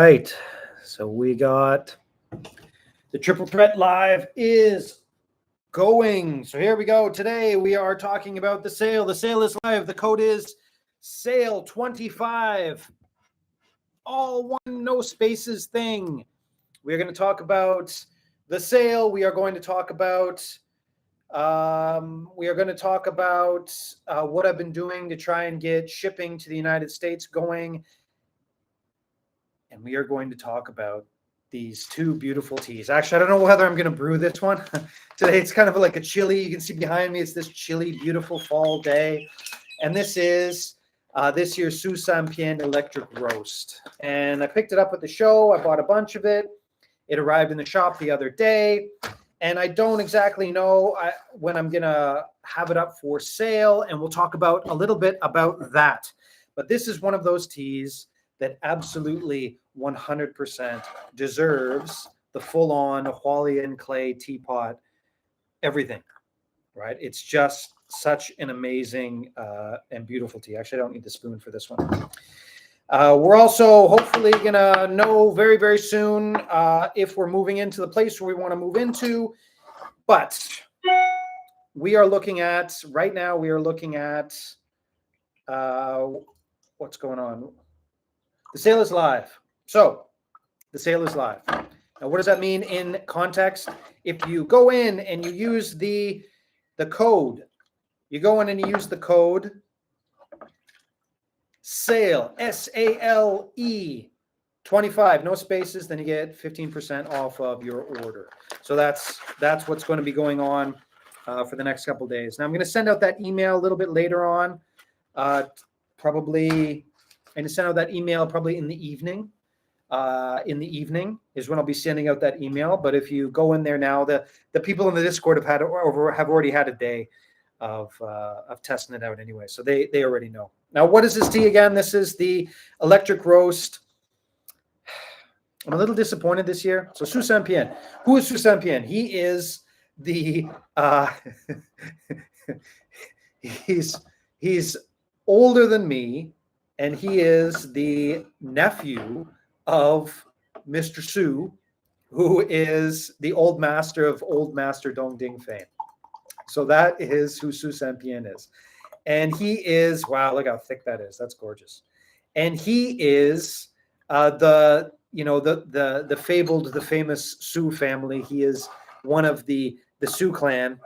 right. So we got the Triple Threat Live is going. So here we go. Today we are talking about the sale. The sale is live. The code is SALE25. All one, no spaces thing. We're going to talk about the sale. We are going to talk about what I've been doing to try and get shipping to the United States going. And we are going to talk about these two beautiful teas. Actually, I don't know whether I'm going to brew this one. Today it's kind of like a chilly. You can see behind me, it's this chilly, beautiful fall day. And this is this year's Su Sampien Electric Roast. And I picked it up at the show. I bought a bunch of it. It arrived in the shop the other day. And I don't exactly know when I'm going to have it up for sale. And we'll talk about a little bit about that. But this is one of those teas that absolutely 100% deserves the full-on Hualien clay teapot, everything, right? It's just such an amazing and beautiful tea. Actually, I don't need the spoon for this one. We're also hopefully going to know very, very soon if we're moving into the place where we want to move into. But we are looking at, right now, we are looking at, what's going on? The sale is live. So the sale is live. Now, what does that mean in context? If you go in and you use the code, you go in and you use the code SALE, SALE 25, no spaces, then you get 15% off of your order. So that's what's going to be going on for the next couple of days. Now I'm going to send out that email a little bit later on. Probably I'm going to send out that email probably in the evening. In the evening is when I'll be sending out that email. But if you go in there now, the people in the Discord have already had a day of testing it out anyway, so they already know. Now, what is this tea again? This is the Electric Roast. I'm a little disappointed this year. So Su Sampien. Who is Su Sampien? He is the he's older than me, and he is the nephew of Mr. Su, who is the old master of Old Master Dongding fame. So that is who Su Sampien is. And he is, wow, look how thick that is. That's gorgeous. And he is the famous Su family. He is one of the Su clan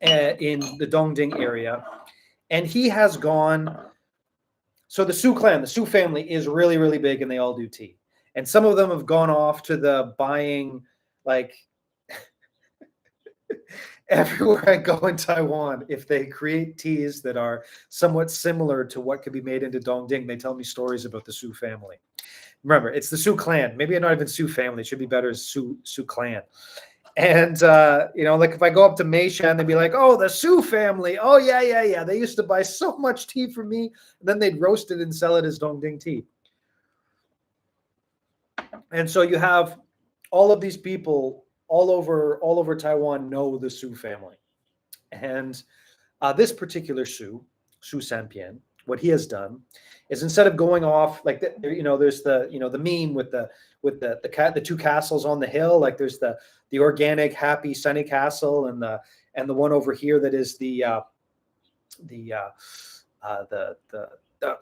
in the Dongding area. And he has gone, so the Su clan, the Su family is really, really big, and they all do tea. And some of them have gone off to the buying, like, everywhere I go in Taiwan, if they create teas that are somewhat similar to what could be made into Dongding, they tell me stories about the Su family. Remember, it's the Su clan. Maybe not even Su family. It should be better as Su clan. And, like if I go up to Meishan, they'd be like, oh, the Su family. Oh, yeah. They used to buy so much tea from me. And then they'd roast it and sell it as Dongding tea. And so you have all of these people all over Taiwan know the Su family. And this particular Su Sampien, what he has done is, instead of going off like there's the meme with the two castles on the hill, like there's the organic happy sunny castle and the one over here that is the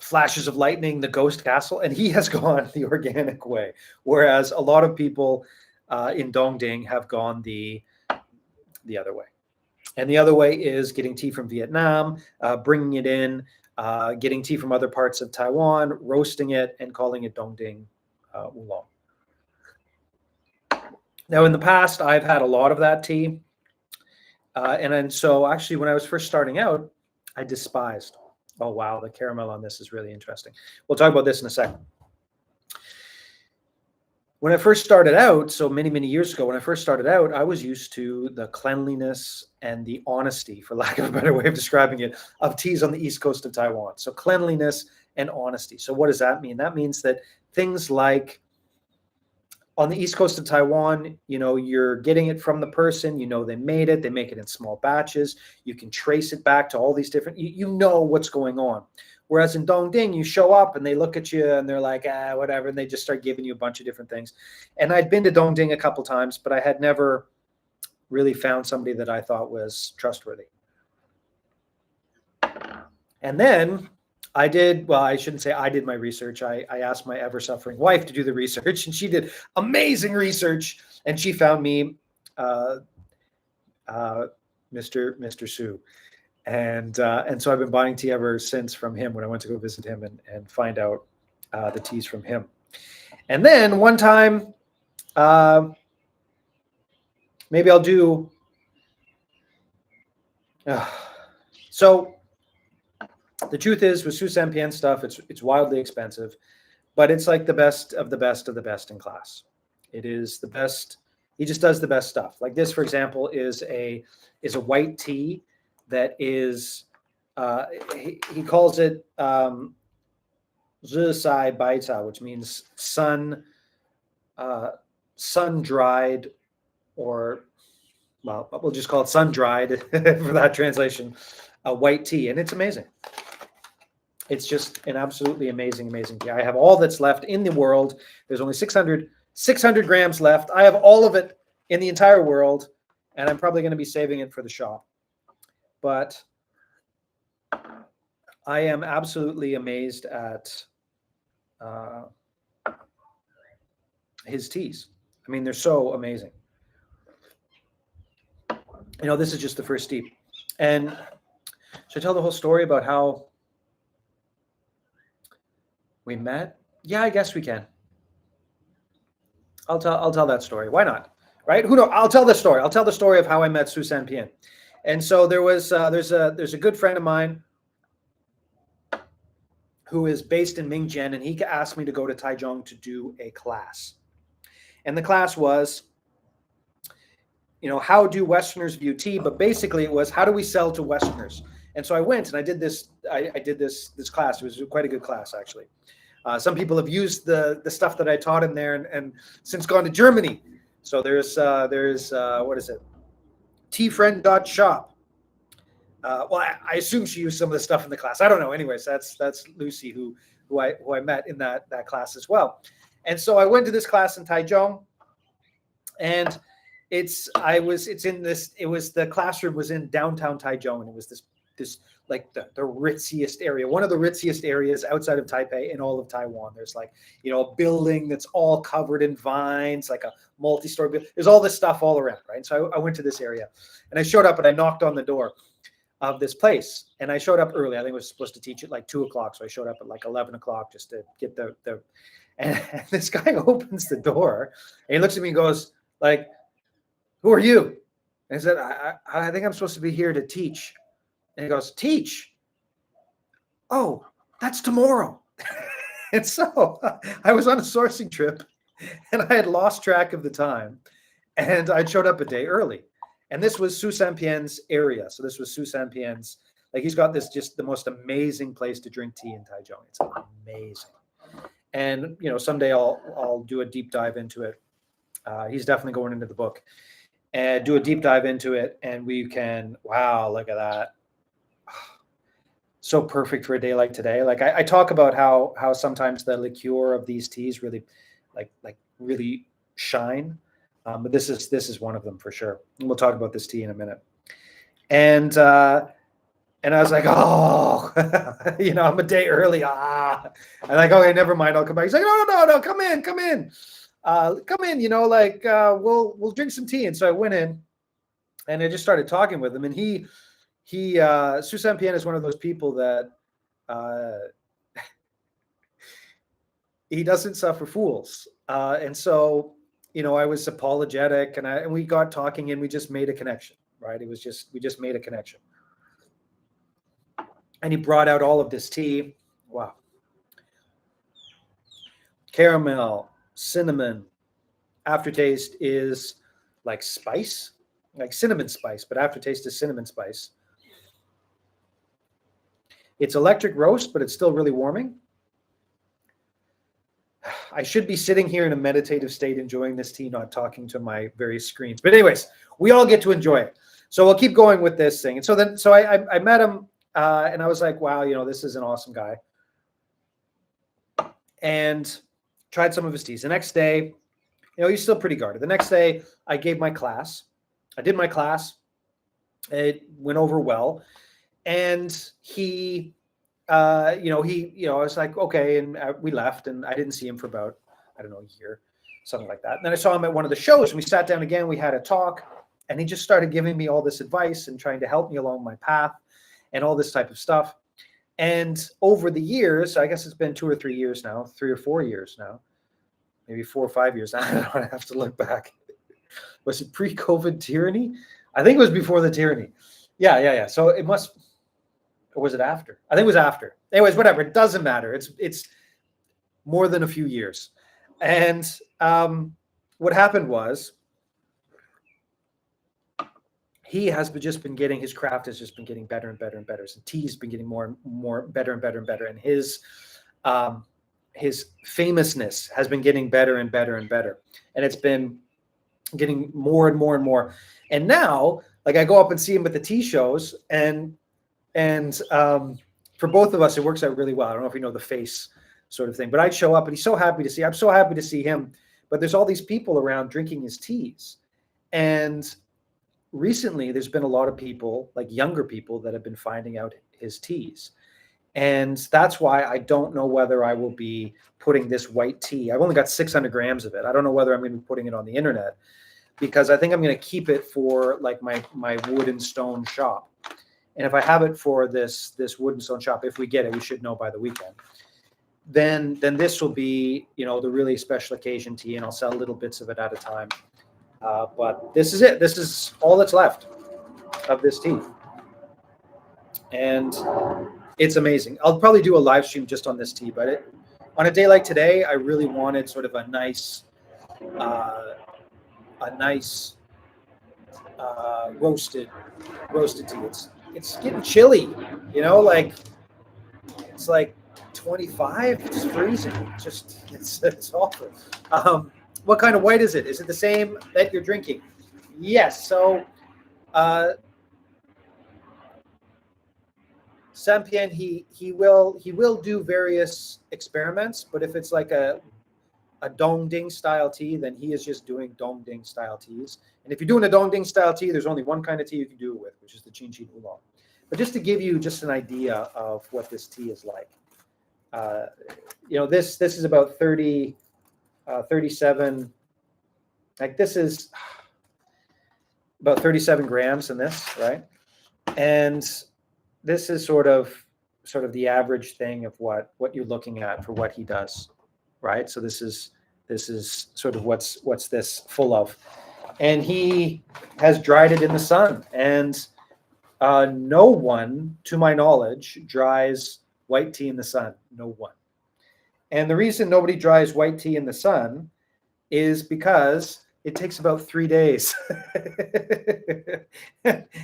flashes of lightning, the ghost castle, and he has gone the organic way, whereas a lot of people in Dongding have gone the other way. And the other way is getting tea from Vietnam, bringing it in, getting tea from other parts of Taiwan, roasting it, and calling it Dongding oolong. Now, in the past, I've had a lot of that tea. And so actually, when I was first starting out, I despised. Oh, wow, the caramel on this is really interesting. We'll talk about this in a second. When I first started out, so many, many years ago, when I first started out, I was used to the cleanliness and the honesty, for lack of a better way of describing it, of teas on the east coast of Taiwan. So cleanliness and honesty. So what does that mean? That means that things like on the east coast of Taiwan, you're getting it from the person, they made it, they make it in small batches. You can trace it back to all these different, you know what's going on. Whereas in Dongding, you show up and they look at you and they're like, whatever. And they just start giving you a bunch of different things. And I'd been to Dongding a couple times, but I had never really found somebody that I thought was trustworthy. And then I shouldn't say I did my research. I asked my ever-suffering wife to do the research, and she did amazing research, and she found me Mr. Su. And so I've been buying tea ever since from him when I went to go visit him and find out the teas from him. And then one time, maybe I'll do. So the truth is, with Su Sanpian stuff, it's wildly expensive, but it's like the best of the best of the best in class. It is the best. He just does the best stuff. Like this, for example, is a white tea that is he calls it Zhisai Baita, which means sun dried, or well, we'll just call it sun dried for that translation. A white tea, and it's amazing. It's just an absolutely amazing tea. I have all that's left in the world. There's only 600 grams left. I have all of it in the entire world, and I'm probably going to be saving it for the shop. But I am absolutely amazed at his teas. I mean, they're so amazing. You know, this is just the first steep. And should I tell the whole story about how we met? Yeah, I guess we can. I'll tell that story. Why not? Right? Who knows? I'll tell the story. I'll tell the story of how I met Su Sanpian. And so there's a good friend of mine who is based in Mingjian, and he asked me to go to Taichung to do a class. And the class was, you know, how do Westerners view tea? But basically it was, how do we sell to Westerners? And so I went and I did this. I did this class. It was quite a good class, actually. Some people have used the stuff that I taught in there and since gone to Germany. So there's what is it? teafriend.shop. Well, I assume she used some of the stuff in the class. I don't know. Anyways, that's Lucy who I met in that class as well. And so I went to this class in Taichung, and the classroom was in downtown Taichung, and it was this like the ritziest area, one of the ritziest areas outside of Taipei in all of Taiwan. There's like, you know, a building that's all covered in vines, like a multi-story building. There's all this stuff all around, right? So I went to this area, and I showed up and I knocked on the door of this place, and I showed up early. I think I was supposed to teach at like 2:00, so I showed up at like 11:00 just to get the and this guy opens the door and he looks at me and goes like, "Who are you?" And I said, I think I'm supposed to be here to teach. And he goes, "Teach? Oh, that's tomorrow." And so I was on a sourcing trip and I had lost track of the time, and I showed up a day early. And this was Su Sanpian's area. So this was Su Sanpian's, like, he's got this just the most amazing place to drink tea in Taichung. It's amazing. And, you know, someday I'll do a deep dive into it. He's definitely going into the book and do a deep dive into it. And we can, wow, look at that. So perfect for a day like today. Like I talk about how sometimes the liqueur of these teas really like really shine. But this is one of them for sure. And we'll talk about this tea in a minute. And I was like, oh, you know, I'm a day early. I'm like, okay, never mind. I'll come back. He's like, no, come in. Come in, you know, like we'll drink some tea. And so I went in and I just started talking with him. And he Su Sanpian is one of those people that he doesn't suffer fools. And so, you know, I was apologetic, and we got talking, and we just made a connection, right? We just made a connection. And he brought out all of this tea. Wow. Caramel, cinnamon. Aftertaste is like spice, like cinnamon spice, but aftertaste is cinnamon spice. It's electric roast, but it's still really warming. I should be sitting here in a meditative state enjoying this tea, not talking to my various screens. But anyways, we all get to enjoy it. So we'll keep going with this thing. And so I met him And I was like, wow, this is an awesome guy. And tried some of his teas. The next day, he's still pretty guarded. The next day, I gave my class. I did my class. It went over well. And he, I was like, okay. And we left, and I didn't see him for about, I don't know, a year, something like that. And then I saw him at one of the shows, and we sat down again. We had a talk, and he just started giving me all this advice and trying to help me along my path and all this type of stuff. And over the years, I guess it's been 2 or 3 years now, 3 or 4 years now, maybe 4 or 5 years. I don't have to look back. Was it pre-COVID tyranny? I think it was before the tyranny. Yeah. So it must, or was it after? I think it was after. Anyways, whatever. It doesn't matter. It's more than a few years. And what happened was, he has just been getting, his craft has just been getting better and better and better. His tea's been getting more and more better and better and better. And his famousness has been getting better and better and better. And it's been getting more and more and more. And now, like, I go up and see him at the tea shows, and for both of us, it works out really well. I don't know if you know the face sort of thing, but I'd show up, and he's so happy to see. I'm so happy to see him. But there's all these people around drinking his teas. And recently, there's been a lot of people, like younger people, that have been finding out his teas. And that's why I don't know whether I will be putting this white tea. I've only got 600 grams of it. I don't know whether I'm going to be putting it on the internet, because I think I'm going to keep it for like my wood and stone shop. And if I have it for this wood and stone shop, if we get it, we should know by the weekend. Then this will be, the really special occasion tea, and I'll sell little bits of it at a time. But this is it. This is all that's left of this tea. And it's amazing. I'll probably do a live stream just on this tea, but on a day like today, I really wanted sort of a nice roasted tea. It's getting chilly, like it's like 25. It's freezing. It's awful. What kind of white is it? Is it the same that you're drinking? Yes. So, Sampien, he will do various experiments, but if it's like a dong ding style tea, then he is just doing dong ding style teas. And if you're doing a dong ding style tea, there's only one kind of tea you can do it with, which is the Chin Chin Oolong. But just to give you just an idea of what this tea is like, this is about 37, like this is about 37 grams in this, right? And this is sort of the average thing of what you're looking at for what he does, right? So this is sort of what's this full of. And he has dried it in the sun, and no one, to my knowledge, dries white tea in the sun. No one. And the reason nobody dries white tea in the sun is because it takes about 3 days.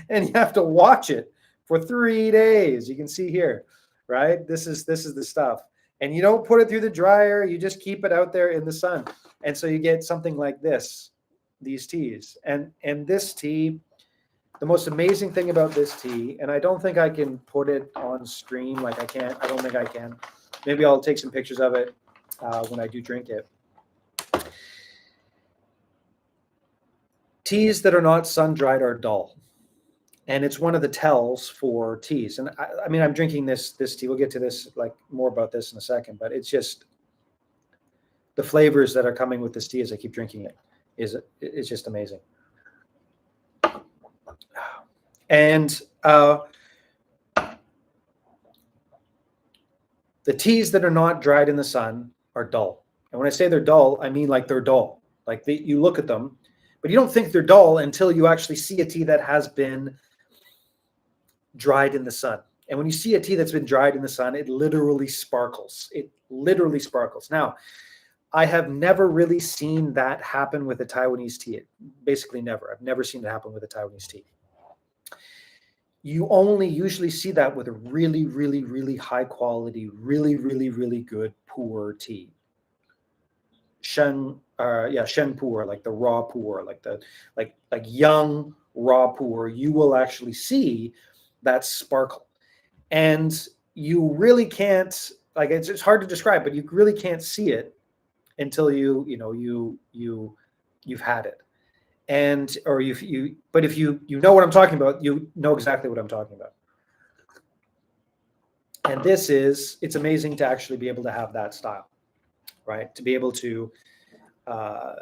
And you have to watch it for 3 days. You can see here, right? This is the stuff. And you don't put it through the dryer. You just keep it out there in the sun. And so you get something like this, these teas. And this tea, the most amazing thing about this tea, and I don't think I can put it on screen, I don't think I can. Maybe I'll take some pictures of it when I do drink it. Teas that are not sun-dried are dull. And it's one of the tells for teas. And I mean, I'm drinking this tea. We'll get to this, more about this in a second, but it's just the flavors that are coming with this tea as I keep drinking it is just amazing. And the teas that are not dried in the sun are dull. And when I say they're dull, I mean they're dull. You look at them, but you don't think they're dull until you actually see a tea that has been dried in the sun. And when you see a tea that's been dried in the sun, it literally sparkles. It literally sparkles. Now, I have never really seen that happen with a Taiwanese tea. Basically never. I've never seen it happen with a Taiwanese tea. You only usually see that with a really, really, really high quality, really, really, really good pu'er tea. Shen pu'er, like the raw pu'er, like young raw pu'er, you will actually see that sparkle. And you really can't, like, it's hard to describe, but you really can't see it until you've had it. And or but if you know what I'm talking about, you know exactly what I'm talking about. And it's amazing to actually be able to have that style, right? To be able to have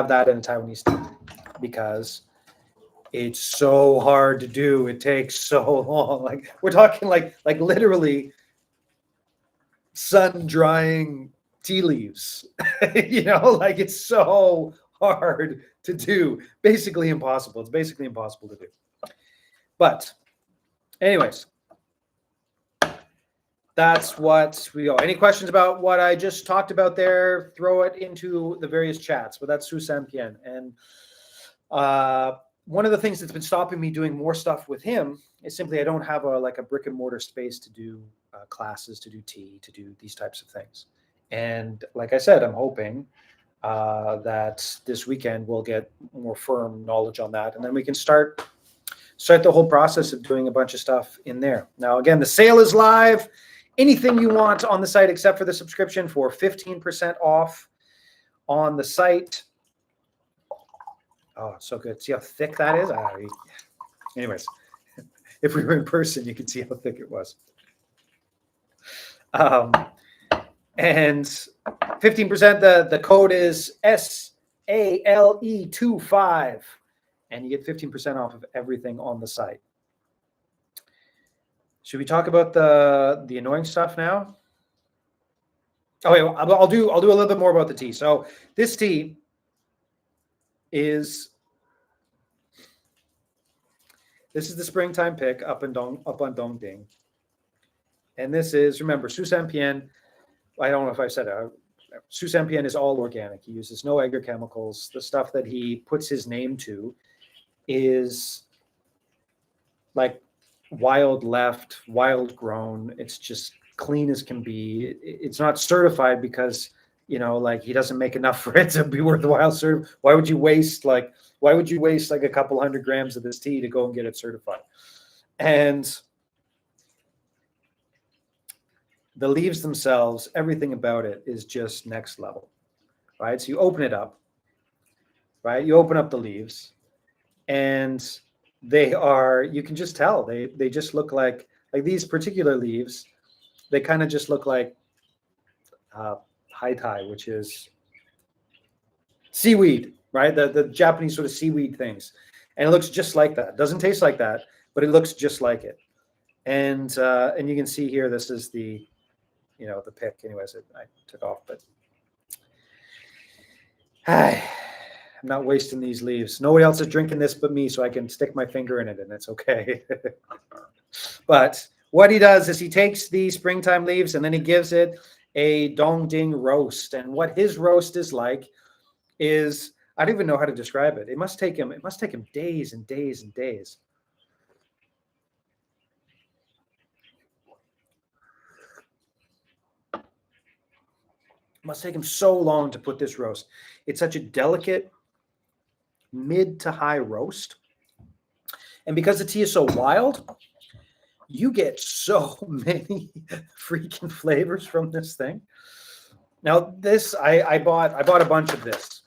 that in a Taiwanese tea, because it's so hard to do. It takes so long. Like, we're talking like literally sun drying tea leaves. Like, it's so hard to do. Basically impossible. It's basically impossible to do. But anyways, that's what we go. Any questions about what I just talked about there? Throw it into the various chats. But that's Su Sampian. And one of the things that's been stopping me doing more stuff with him is simply I don't have a brick and mortar space to do classes, to do tea, to do these types of things. And like I said, I'm hoping that this weekend we'll get more firm knowledge on that, and then we can start the whole process of doing a bunch of stuff in there. Now, again, the sale is live. Anything you want on the site except for the subscription for 15% off on the site. Oh, so good. See how thick that is? Anyways, if we were in person, you could see how thick it was. And 15%, the code is SALE25, and you get 15% off of everything on the site. Should we talk about the annoying stuff now? Oh, wait, I'll do a little bit more about the tea. So this tea is the springtime pick up on Dongding. And this is, remember, Su Sampian, I don't know if I said it, Su Sampian is all organic. He uses no agrochemicals. The stuff that he puts his name to is like wild left, wild grown. It's just clean as can be. It's not certified because, like, he doesn't make enough for it to be worthwhile. Why would you waste like a couple 100 grams of this tea to go and get it certified? And the leaves themselves, everything about it is just next level, right? So you open it up, right? You open up the leaves, and you can just tell they just look like these particular leaves. They kind of just look like haitai, which is seaweed, right? The Japanese sort of seaweed things. And it looks just like that. It doesn't taste like that, but it looks just like it. And you can see here, this is the pick. Anyways, I took off, but I'm not wasting these leaves. Nobody else is drinking this but me, so I can stick my finger in it, and it's okay. But what he does is he takes the springtime leaves and then he gives it a Dongding roast. And what his roast is like is, I don't even know how to describe it. It must take him days and days and days. It must take him so long to put this roast. It's such a delicate mid to high roast. And because the tea is so wild, you get so many freaking flavors from this thing. Now, this, I bought a bunch of this.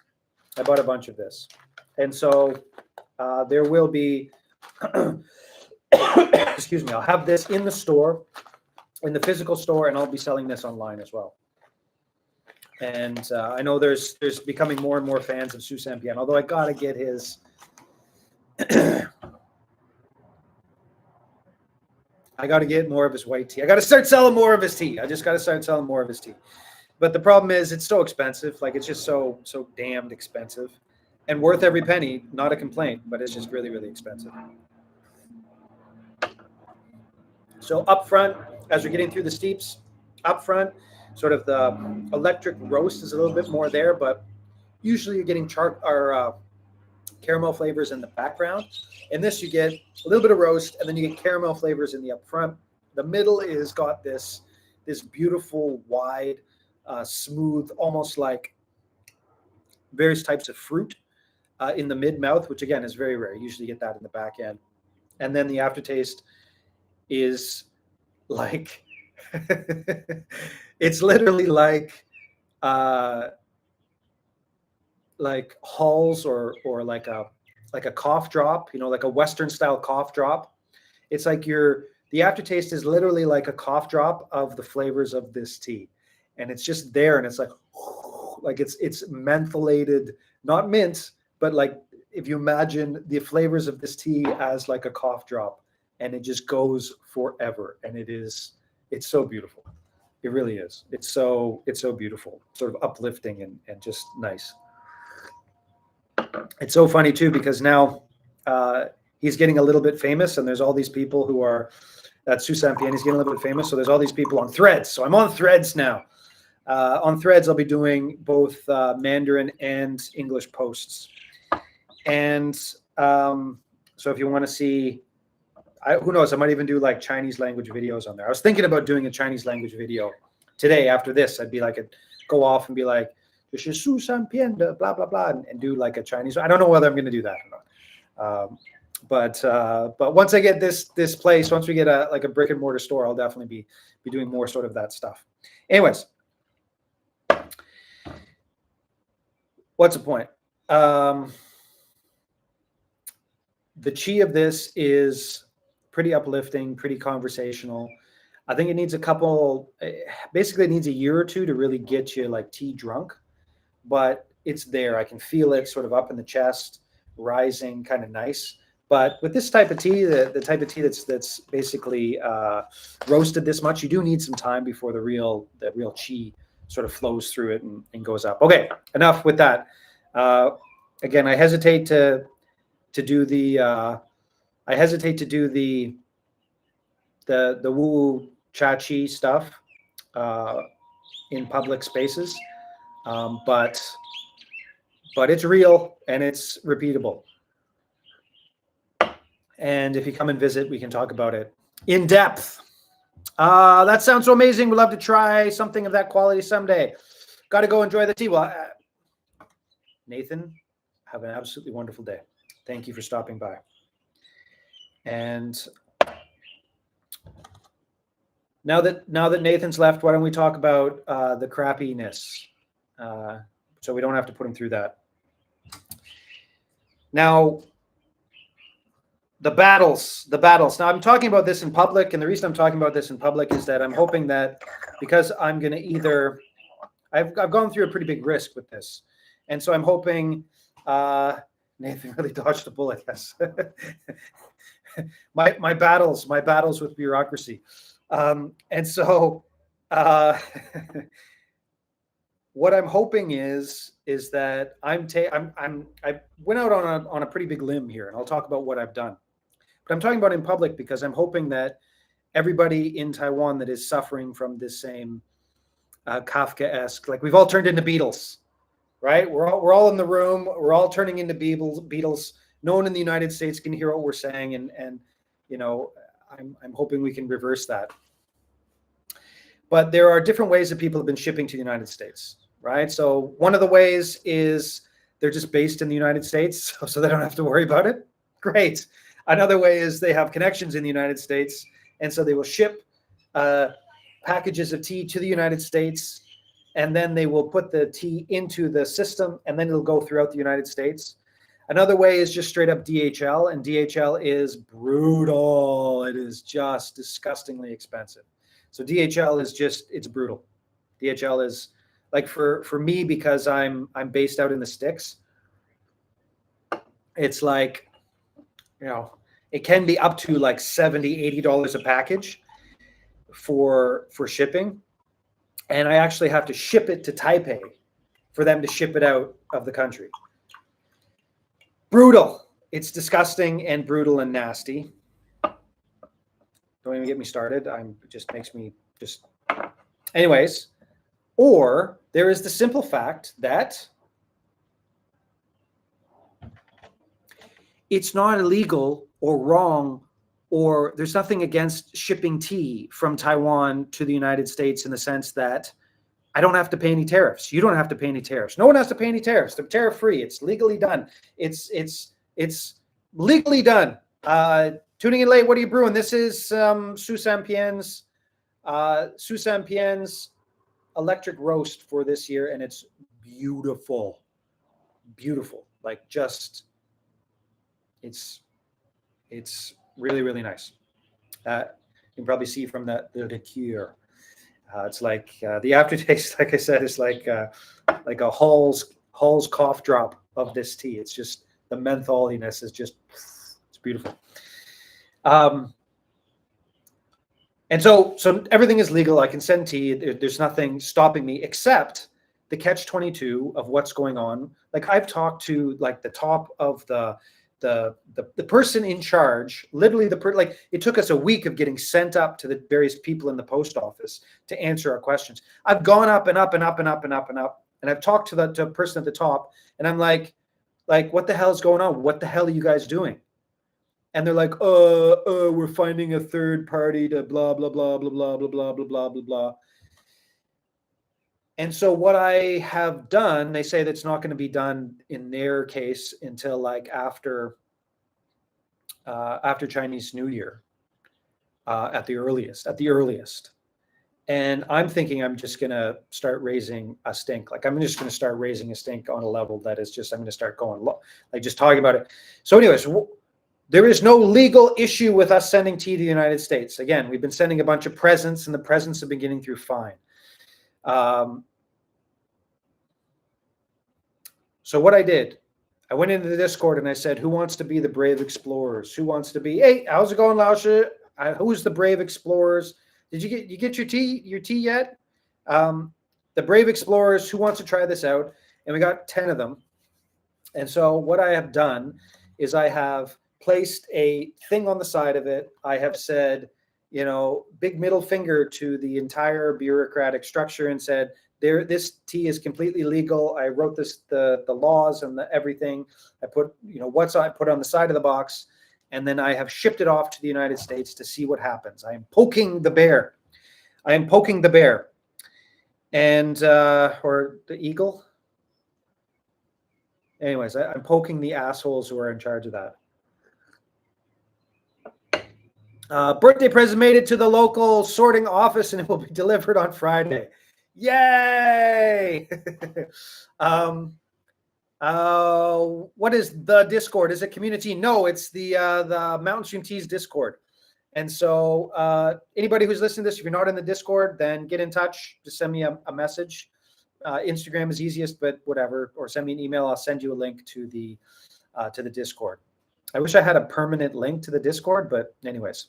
And so there will be, excuse me, I'll have this in the store, in the physical store, and I'll be selling this online as well. And I know there's becoming more and more fans of Su Sampian, although I got to get his... I got to get more of his white tea. I got to start selling more of his tea. I just got to start selling more of his tea. But the problem is it's so expensive. Like, it's just so damned expensive, and worth every penny. Not a complaint, but it's just really, really expensive. So up front, as we're getting through the steeps, up front, sort of the electric roast is a little bit more there, but usually you're getting caramel flavors in the background. In this, you get a little bit of roast, and then you get caramel flavors in the up front. The middle is got this beautiful, wide, smooth, almost like various types of fruit in the mid mouth, which again is very rare. You usually get that in the back end. And then the aftertaste is like it's literally like Halls or like a cough drop, like a Western style cough drop. It's like the aftertaste is literally like a cough drop of the flavors of this tea, and it's just there, and it's like it's mentholated, not mint, but like if you imagine the flavors of this tea as like a cough drop, and it just goes forever, and it's so beautiful. It really is. It's so beautiful, sort of uplifting and just nice. It's so funny too, because now he's getting a little bit famous, and there's all these people who are that Susampian. He's getting a little bit famous, so there's all these people on Threads. So I'm on Threads now. On Threads, I'll be doing both Mandarin and English posts. And so if you want to see, who knows, I might even do like Chinese language videos on there. I was thinking about doing a Chinese language video today. After this, I'd be like, go off and be like, blah blah blah, and do like a Chinese. I don't know whether I'm going to do that or not. But once I get this place, once we get a brick and mortar store, I'll definitely be doing more sort of that stuff. Anyways, what's the point? The chi of this is pretty uplifting, pretty conversational. I think it needs basically it needs a year or two to really get you like tea drunk, but it's there. I can feel it sort of up in the chest, rising, kind of nice. But with this type of tea, the type of tea that's basically roasted this much, you do need some time before the real chi sort of flows through it and goes up. Okay, enough with that. Again, I hesitate to do the woo cha chi stuff in public spaces, but it's real and it's repeatable. And if you come and visit, we can talk about it in depth. That sounds so amazing. We'd love to try something of that quality someday. Got to go enjoy the tea. Well, Nathan, have an absolutely wonderful day. Thank you for stopping by. And now that Nathan's left, why don't we talk about the crappiness, so we don't have to put him through that. Now, the battles. Now, I'm talking about this in public, and the reason I'm talking about this in public is that I'm hoping that, because I'm going to I've gone through a pretty big risk with this, and so I'm hoping Nathan really dodged a bullet. Yes, my battles with bureaucracy, and so what I'm hoping is that I went out on a pretty big limb here, and I'll talk about what I've done. But I'm talking about in public because I'm hoping that everybody in Taiwan that is suffering from this same Kafka-esque, like we've all turned into Beatles, right? We're all in the room. We're all turning into Beatles. No one in the United States can hear what we're saying, and I'm hoping we can reverse that. But there are different ways that people have been shipping to the United States, right? So one of the ways is they're just based in the United States, so they don't have to worry about it. Great. Another way is they have connections in the United States, and so they will ship packages of tea to the United States, and then they will put the tea into the system, and then it'll go throughout the United States. Another way is just straight up DHL, and DHL is brutal. It is just disgustingly expensive. So DHL is it's brutal. DHL is like for me, because I'm based out in the sticks. It's like, it can be up to like $70, $80 a package for shipping. And I actually have to ship it to Taipei for them to ship it out of the country. Brutal. It's disgusting and brutal and nasty. Don't even get me started. Just makes me just. Anyways, or there is the simple fact that it's not illegal or wrong, or there's nothing against shipping tea from Taiwan to the United States in the sense that I don't have to pay any tariffs. You don't have to pay any tariffs. No one has to pay any tariffs. They're tariff free. It's legally done. It's legally done. Tuning in late, what are you brewing? This is Susan Pien's electric roast for this year, and it's beautiful. Beautiful. Like just it's really, really nice. You can probably see from the liqueur. It's like the aftertaste, like I said, is like a Hall's cough drop of this tea. It's just the mentholiness is just, it's beautiful. And so everything is legal. I can send tea. There's nothing stopping me except the catch-22 of what's going on. Like I've talked to like the top of the person in charge, literally like it took us a week of getting sent up to the various people in the post office to answer our questions. I've gone up and up and up and up and up and up, and I've talked to the person at the top, and I'm like, what the hell is going on? What the hell are you guys doing? And they're like, we're finding a third party to blah blah blah blah blah blah blah blah blah blah blah. And so what I have done, they say that's not going to be done in their case until like after Chinese New Year, at the earliest. And I'm thinking I'm just going to start raising a stink. Like I'm just going to start raising a stink on a level that is just, I'm going to start going like just talking about it. So anyways, there is no legal issue with us sending tea to the United States. Again, we've been sending a bunch of presents, and the presents have been getting through fine. So what I did, I went into the Discord and I said, who wants to be the brave explorers? Who wants to be, hey, how's it going, Lausha? Who's the brave explorers? Did you get your tea yet? The brave explorers, who wants to try this out? And we got 10 of them. And so what I have done is I have placed a thing on the side of it. I have said, big middle finger to the entire bureaucratic structure and said, this tea is completely legal. I wrote the laws and everything. I put, I put on the side of the box, and then I have shipped it off to the United States to see what happens. I am poking the bear. And, or the eagle. Anyways, I'm poking the assholes who are in charge of that. Birthday present made it to the local sorting office, and it will be delivered on Friday. Yay! What is the Discord? Is it community? No, it's the Mountain Stream Teas Discord. And so anybody who's listening to this, if you're not in the Discord, then get in touch. Just send me a message. Instagram is easiest, but whatever. Or send me an email. I'll send you a link to the Discord. I wish I had a permanent link to the Discord, but anyways.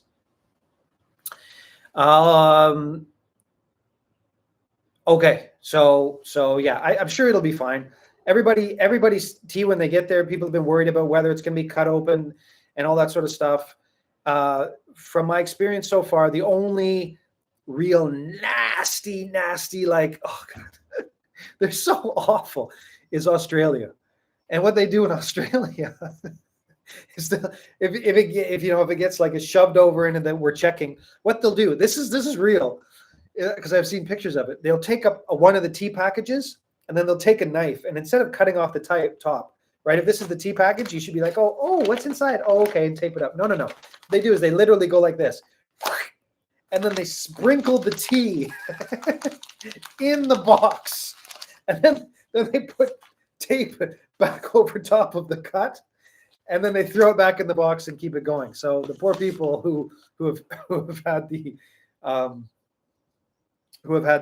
Okay, so yeah, I'm sure it'll be fine. Everybody's tea when they get there, people have been worried about whether it's going to be cut open and all that sort of stuff. From my experience so far, the only real nasty, like, oh God, they're so awful, is Australia. And what they do in Australia is if it gets like a shoved over in and then we're checking, what they'll do, this is real, because I've seen pictures of it. They'll take up one of the tea packages, and then they'll take a knife, and instead of cutting off the top, right? If this is the tea package, you should be like, oh, what's inside? Oh, okay, and tape it up. No. What they do is they literally go like this, and then they sprinkle the tea in the box, and then they put tape back over top of the cut, and then they throw it back in the box and keep it going. So the poor people who have had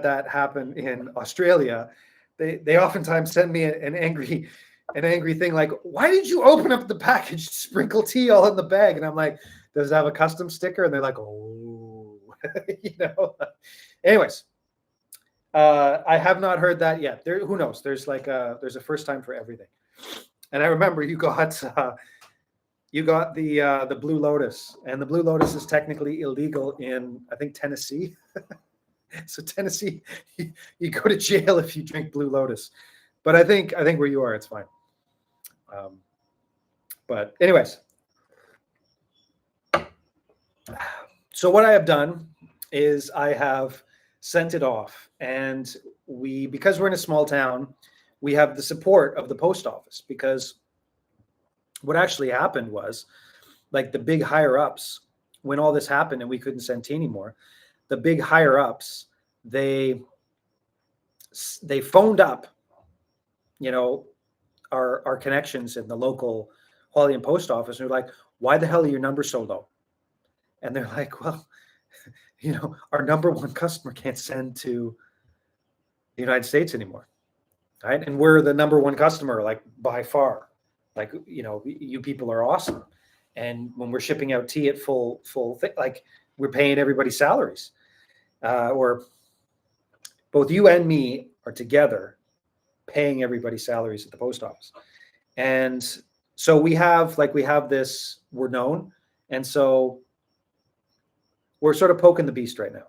that happen in Australia, they oftentimes send me an angry thing like, why did you open up the package, sprinkle tea all in the bag? And I'm like, does it have a custom sticker? And they're like, oh, Anyways, I have not heard that yet. Who knows? There's there's a first time for everything. And I remember you got the Blue Lotus, and the Blue Lotus is technically illegal in, I think, Tennessee. So Tennessee, you go to jail if you drink Blue Lotus. But I think where you are, it's fine. But anyways, so what I have done is I have sent it off, and because we're in a small town, we have the support of the post office, because what actually happened was like the big higher ups, when all this happened and we couldn't send tea anymore, the big higher ups, they phoned up, our connections in the local Hualien post office, and they're like, why the hell are your numbers so low? And they're like, well, our number one customer can't send to the United States anymore, right? And we're the number one customer, like by far. Like, you people are awesome. And when we're shipping out tea at full thing, like we're paying everybody's salaries, or both you and me are together paying everybody's salaries at the post office. And so we have this, we're known. And so we're sort of poking the beast right now.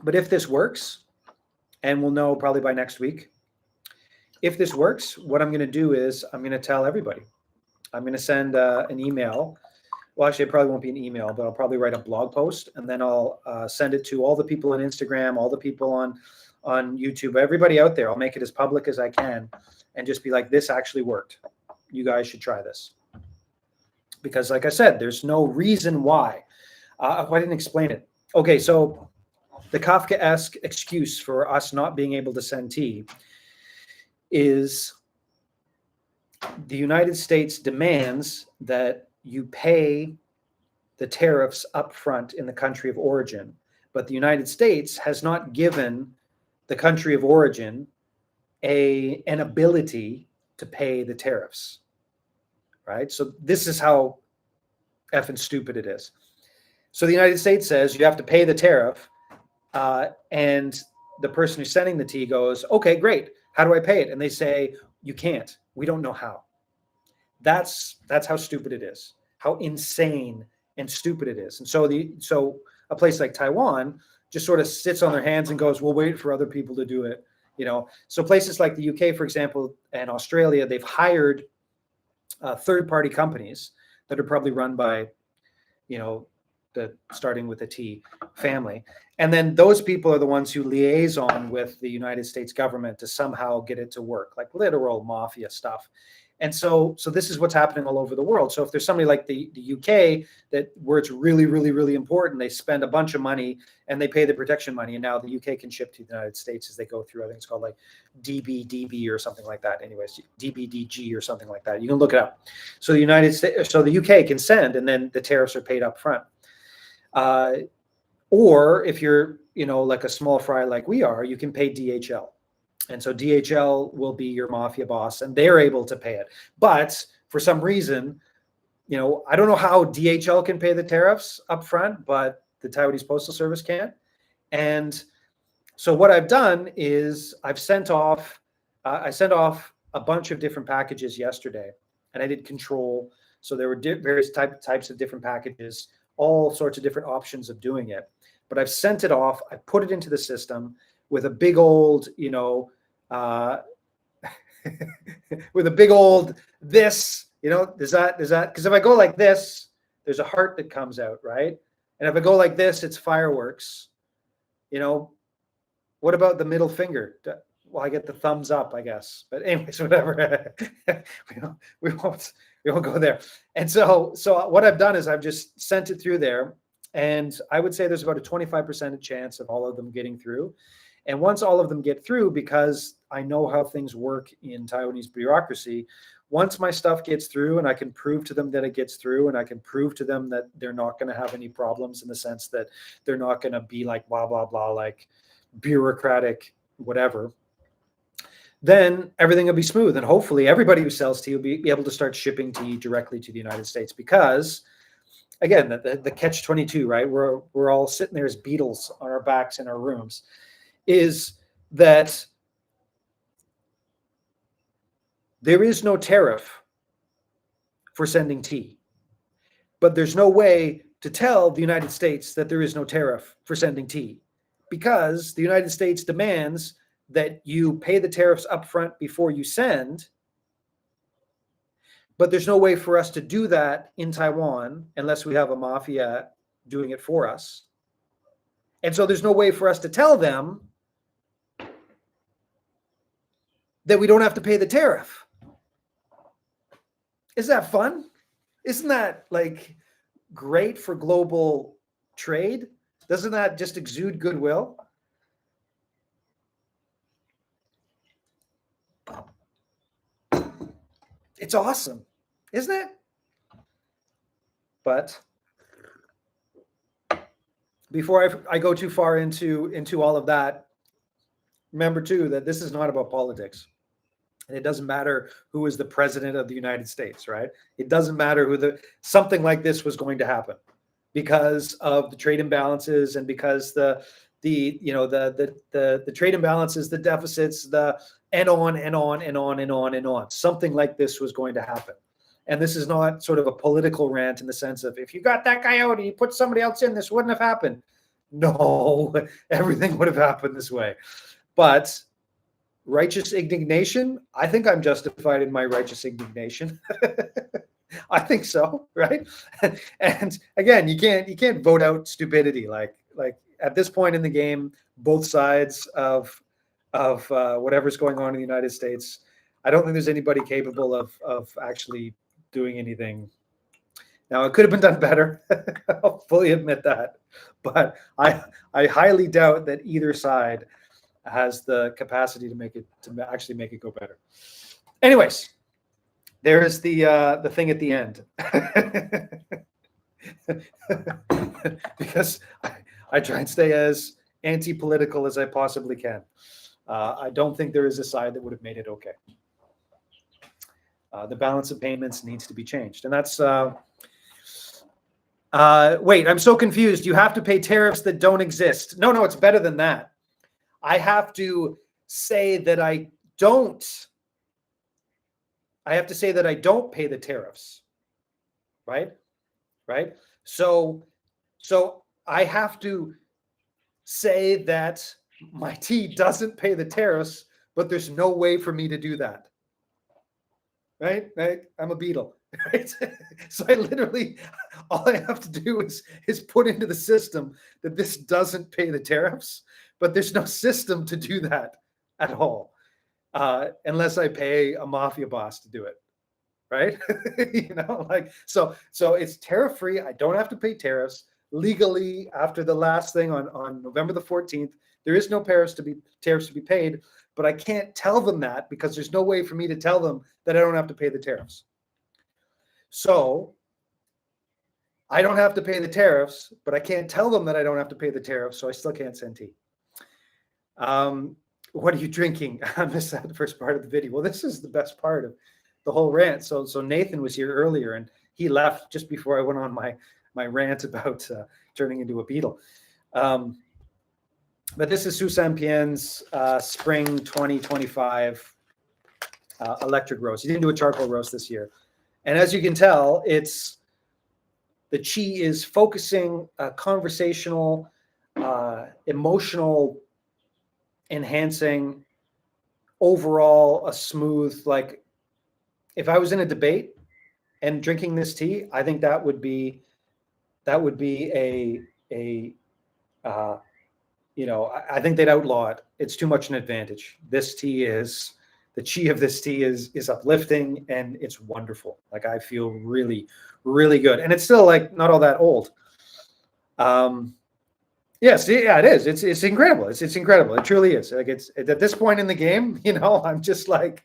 But if this works, and we'll know probably by next week, if this works, what I'm going to do is I'm going to tell everybody. I'm going to send an email. Well, actually, it probably won't be an email, but I'll probably write a blog post, and then I'll send it to all the people on Instagram, all the people on YouTube, everybody out there. I'll make it as public as I can and just be like, this actually worked. You guys should try this. Because like I said, there's no reason why. I didn't explain it. Okay, so the Kafkaesque excuse for us not being able to send tea is the United States demands that you pay the tariffs up front in the country of origin, but the United States has not given the country of origin an ability to pay the tariffs, right? So this is how effing stupid it is. So the United States says you have to pay the tariff, and the person who's sending the tea goes, okay, great. How do I pay it? And they say, you can't. We don't know how. That's how stupid it is, how insane and stupid it is. And so a place like Taiwan just sort of sits on their hands and goes, we'll wait for other people to do it. So places like the UK, for example, and Australia, they've hired third-party companies that are probably run by, starting with the T family. And then those people are the ones who liaison with the United States government to somehow get it to work, like literal mafia stuff. And so this is what's happening all over the world. So if there's somebody like the UK where it's really, really, really important, they spend a bunch of money and they pay the protection money. And now the UK can ship to the United States as they go through, I think it's called like DBDB or something like that. Anyways, DBDG or something like that. You can look it up. So the UK can send, and then the tariffs are paid up front. Or if you're, like a small fry like we are, you can pay DHL. And so DHL will be your mafia boss, and they're able to pay it. But for some reason, I don't know how DHL can pay the tariffs up front, but the Taiwanese Postal Service can't. And so what I've done is I sent off a bunch of different packages yesterday, and I did control. So there were various types of different packages, all sorts of different options of doing it. But I've sent it off. I put it into the system with a big old, with a big old this, there's that, because if I go like this, there's a heart that comes out, right? And if I go like this, it's fireworks. What about the middle finger? Well, I get the thumbs up, I guess. But anyways, whatever. we won't go there. And so what I've done is I've just sent it through there. And I would say there's about a 25% chance of all of them getting through. And once all of them get through, because I know how things work in Taiwanese bureaucracy, once my stuff gets through and I can prove to them that it gets through, and I can prove to them that they're not going to have any problems in the sense that they're not going to be like blah, blah, blah, like bureaucratic, whatever, then everything will be smooth. And hopefully everybody who sells tea will be able to start shipping tea directly to the United States, because again, the catch-22, right? We're all sitting there as beetles on our backs in our rooms, is that there is no tariff for sending tea, but there's no way to tell the United States that there is no tariff for sending tea, because the United States demands that you pay the tariffs up front before you send. But there's no way for us to do that in Taiwan unless we have a mafia doing it for us. And so there's no way for us to tell them that we don't have to pay the tariff. Is that fun? Isn't that like great for global trade? Doesn't that just exude goodwill? It's awesome, isn't it? But before I go too far into all of that, remember too that this is not about politics. And it doesn't matter who is the president of the United States, right? It doesn't matter something like this was going to happen because of the trade imbalances and because the trade imbalances, the deficits, and on and on and on and on and on. Something like this was going to happen. And this is not sort of a political rant in the sense of if you got that guy out and you put somebody else in, this wouldn't have happened. No, everything would have happened this way. But righteous indignation, I think I'm justified in my righteous indignation. I think so, right? And again, you can't vote out stupidity. Like at this point in the game, both sides of whatever's going on in the United States, I don't think there's anybody capable of actually doing anything. Now, it could have been done better. I'll fully admit that, but I highly doubt that either side has the capacity to actually make it go better. Anyways, there is the thing at the end. Because I try and stay as anti-political as I possibly can. I don't think there is a side that would have made it okay. The balance of payments needs to be changed. And that's, wait, I'm so confused. You have to pay tariffs that don't exist. No, it's better than that. I have to say that I don't pay the tariffs, right? So I have to say that my tea doesn't pay the tariffs, but there's no way for me to do that. Right? I'm a beetle. Right? So I literally, all I have to do is put into the system that this doesn't pay the tariffs, but there's no system to do that at all, unless I pay a mafia boss to do it. Right? So it's tariff free. I don't have to pay tariffs legally. After the last thing on November the 14th, there is no tariffs to be paid, but I can't tell them that because there's no way for me to tell them that I don't have to pay the tariffs. So I don't have to pay the tariffs, but I can't tell them that I don't have to pay the tariffs, so I still can't send tea. What are you drinking? I missed that the first part of the video. Well, this is the best part of the whole rant. So Nathan was here earlier, and he left just before I went on my rant about turning into a beetle. But this is Susan Pien's spring 2025 electric roast. He didn't do a charcoal roast this year. And as you can tell, the chi is focusing, conversational, emotional, enhancing, overall a smooth, like if I was in a debate and drinking this tea, I think that would be I think they'd outlaw it. It's too much an advantage. The chi of this tea is uplifting and it's wonderful. Like I feel really, really good. And it's still like not all that old. Yes, yeah, it is. It's incredible. It's incredible. It truly is. Like it's at this point in the game, I'm just like,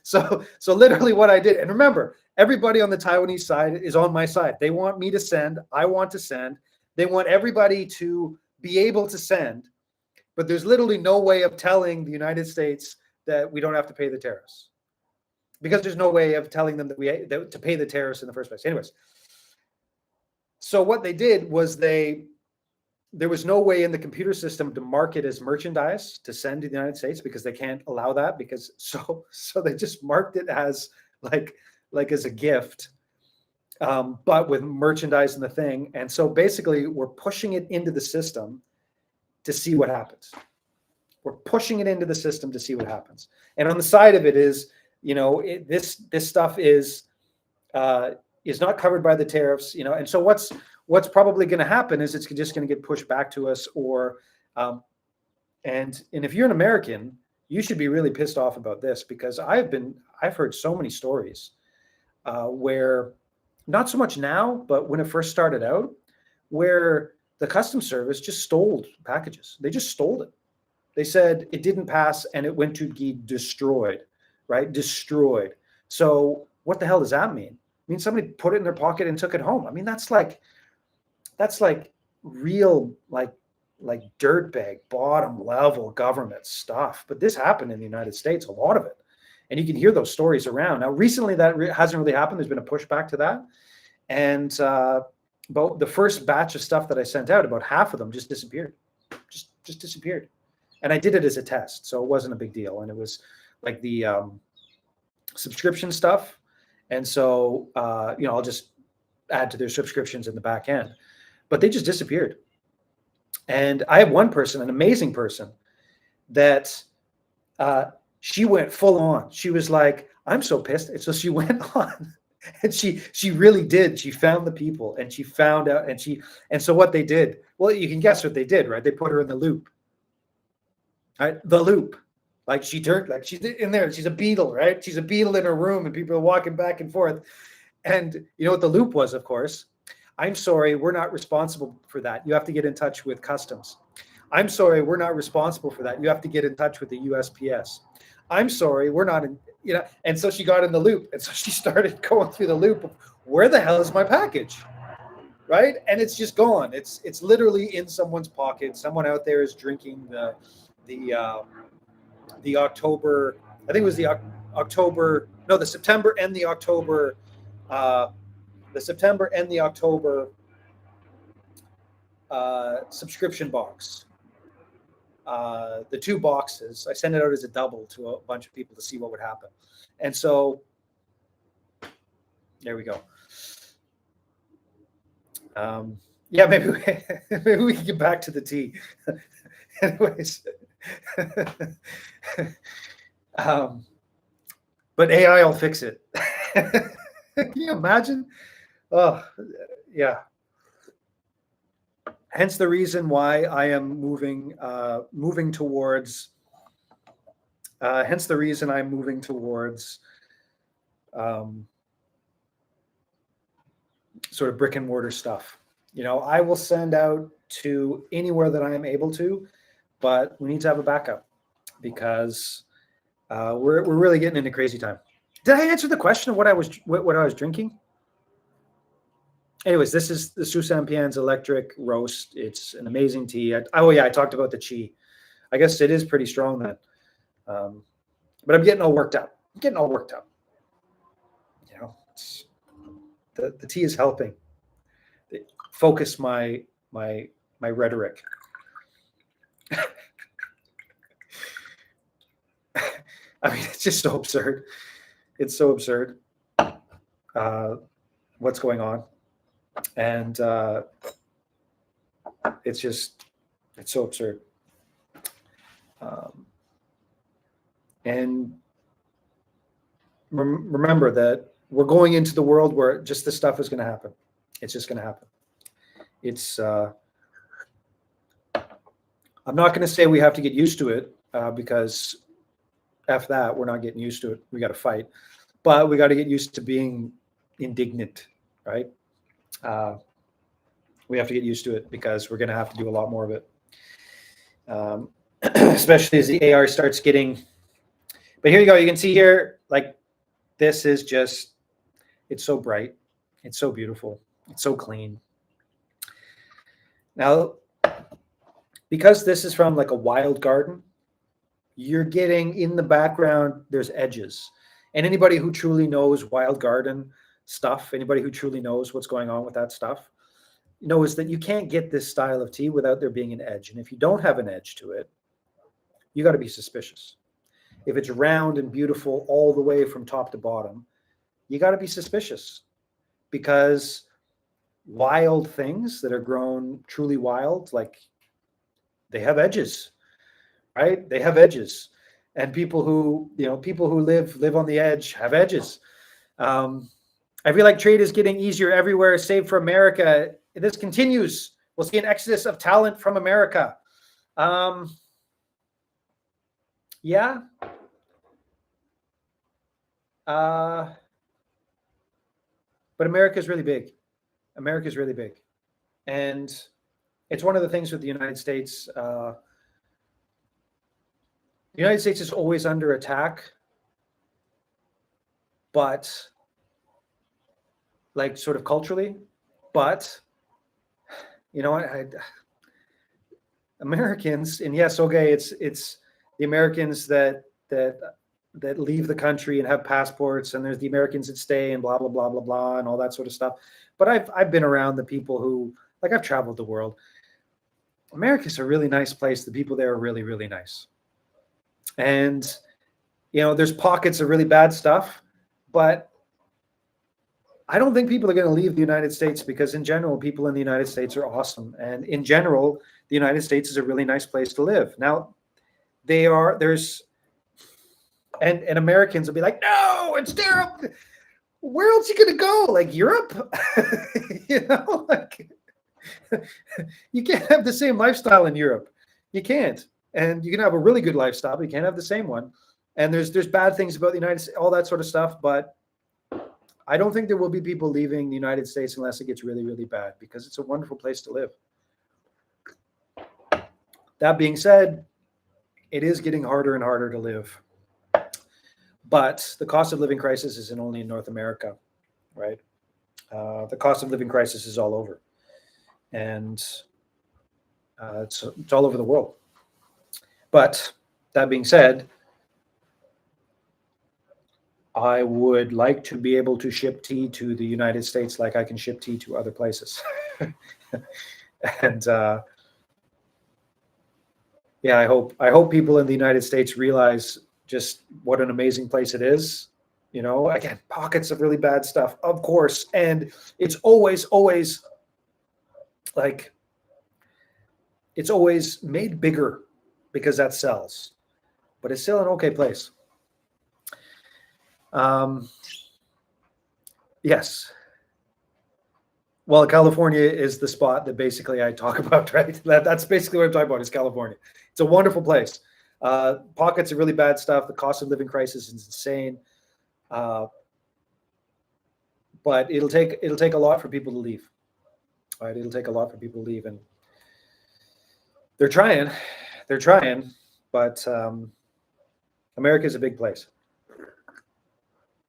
so literally what I did. And remember, everybody on the Taiwanese side is on my side. They want me to send. I want to send. They want everybody to be able to send, but there's literally no way of telling the United States that we don't have to pay the tariffs because there's no way of telling them that to pay the tariffs in the first place. Anyways, so what they did was there was no way in the computer system to mark it as merchandise to send to the United States because they can't allow that because so they just marked it as like as a gift, but with merchandise in the thing. And so basically we're pushing it into the system to see what happens. We're pushing it into the system to see what happens. And on the side of it is, this stuff is not covered by the tariffs, and so what's probably going to happen is it's just going to get pushed back to us, or and if you're an American, you should be really pissed off about this because I've heard so many stories where not so much now, but when it first started out, where the customs service just stole packages. They just stole it. They said it didn't pass and it went to be destroyed, right? Destroyed. So what the hell does that mean? I mean, somebody put it in their pocket and took it home. I mean, that's like real, like dirtbag, bottom level government stuff. But this happened in the United States, a lot of it. And you can hear those stories around. Now, recently that hasn't really happened. There's been a pushback to that. And about the first batch of stuff that I sent out, about half of them just disappeared. Just disappeared. And I did it as a test, so it wasn't a big deal. And it was like the subscription stuff. And so, I'll just add to their subscriptions in the back end. But they just disappeared. And I have one person, an amazing person, that she went full on. She was like, I'm so pissed. And so she went on. And she really did. She found the people and she found out. And so what they did, well, you can guess what they did, right? They put her in the loop. Right? The loop. Like she turned, like she's in there. She's a beetle, right? She's a beetle in her room and people are walking back and forth. And you know what the loop was, of course? I'm sorry, we're not responsible for that. You have to get in touch with customs. I'm sorry, we're not responsible for that. You have to get in touch with the USPS. I'm sorry, we're not in, and so she got in the loop. And so she started going through the loop of where the hell is my package? Right? And it's just gone. It's literally in someone's pocket. Someone out there is drinking the October, I think it was the September and the October, subscription box. The two boxes, I sent it out as a double to a bunch of people to see what would happen. And so there we go. Maybe we can get back to the tea. Anyways. But AI will fix it. Can you imagine? Oh, yeah. Hence the reason why I am moving towards. Hence the reason I'm moving towards sort of brick and mortar stuff. I will send out to anywhere that I am able to, but we need to have a backup because we're really getting into crazy time. Did I answer the question of what I was drinking? Anyways, this is the Susampian's Electric Roast. It's an amazing tea. I talked about the chi. I guess it is pretty strong then. But I'm getting all worked up. The tea is helping focus my rhetoric. I mean, it's just so absurd. It's so absurd what's going on. And it's so absurd. And remember that we're going into the world where just this stuff is going to happen. It's just going to happen. It's I'm not going to say we have to get used to it because F that, we're not getting used to it. We got to fight, but we got to get used to being indignant, right? We have to get used to it because we're going to have to do a lot more of it, especially as the AR starts getting. But here you go. You can see here, like this is just, it's so bright. It's so beautiful. It's so clean. Now, because this is from like a wild garden, you're getting in the background, there's edges. And anybody who truly knows wild garden stuff, anybody who truly knows what's going on with that stuff, knows that you can't get this style of tea without there being an edge. And if you don't have an edge to it, you got to be suspicious. If it's round and beautiful all the way from top to bottom, you got to be suspicious because wild things that are grown truly wild, like they have edges, right? They have edges. And people who live on the edge have edges. I feel like trade is getting easier everywhere, save for America. This continues. We'll see an exodus of talent from America. Yeah. But America is really big. America is really big. And it's one of the things with the United States. The United States is always under attack, but like sort of culturally, but you know, Americans, and yes, okay, it's the Americans that leave the country and have passports, and there's the Americans that stay and blah blah blah blah blah and all that sort of stuff. But I've been around the people who, like, I've traveled the world. America's a really nice place. The people there are really, really nice. And you know, there's pockets of really bad stuff, but I don't think people are going to leave the United States, because in general, people in the United States are awesome. And in general, the United States is a really nice place to live. Now, there's Americans will be like, no, it's terrible. Where else are you going to go? Like Europe? You know, like you can't have the same lifestyle in Europe. You can't. And you can have a really good lifestyle, but you can't have the same one. And there's bad things about the United States, all that sort of stuff. But I don't think there will be people leaving the United States unless it gets really, really bad, because it's a wonderful place to live. That being said, it is getting harder and harder to live. But the cost of living crisis isn't only in North America, right? The cost of living crisis is all over. And it's all over the world. But that being said, I would like to be able to ship tea to the United States like I can ship tea to other places. And yeah, I hope people in the United States realize just what an amazing place it is. You know, again, pockets of really bad stuff, of course. And it's always like, it's always made bigger because that sells, but it's still an okay place. Yes. Well, California is the spot that basically I talk about, right? That's basically what I'm talking about, is California. It's a wonderful place. Pockets of really bad stuff. The cost of living crisis is insane. But it'll take a lot for people to leave. Right? It'll take a lot for people to leave, and they're trying, but America is a big place.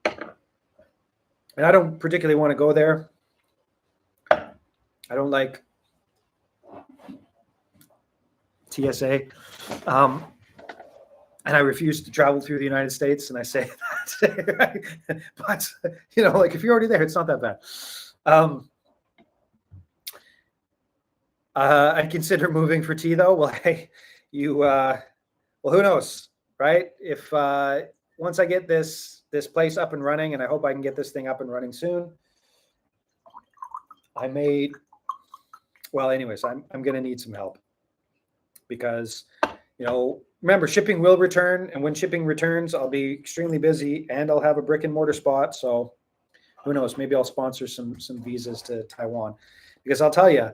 And I don't particularly want to go there. I don't like TSA. And I refuse to travel through the United States. And I say that. But, you know, like, if you're already there, it's not that bad. I consider moving for tea, though. Well, hey, well, who knows, right? If once I get this place up and running, and I hope I can get this thing up and running soon, I may. Well, anyways, I'm going to need some help, because, you know, remember, shipping will return, and when shipping returns, I'll be extremely busy, and I'll have a brick and mortar spot. So who knows? Maybe I'll sponsor some visas to Taiwan, because I'll tell you,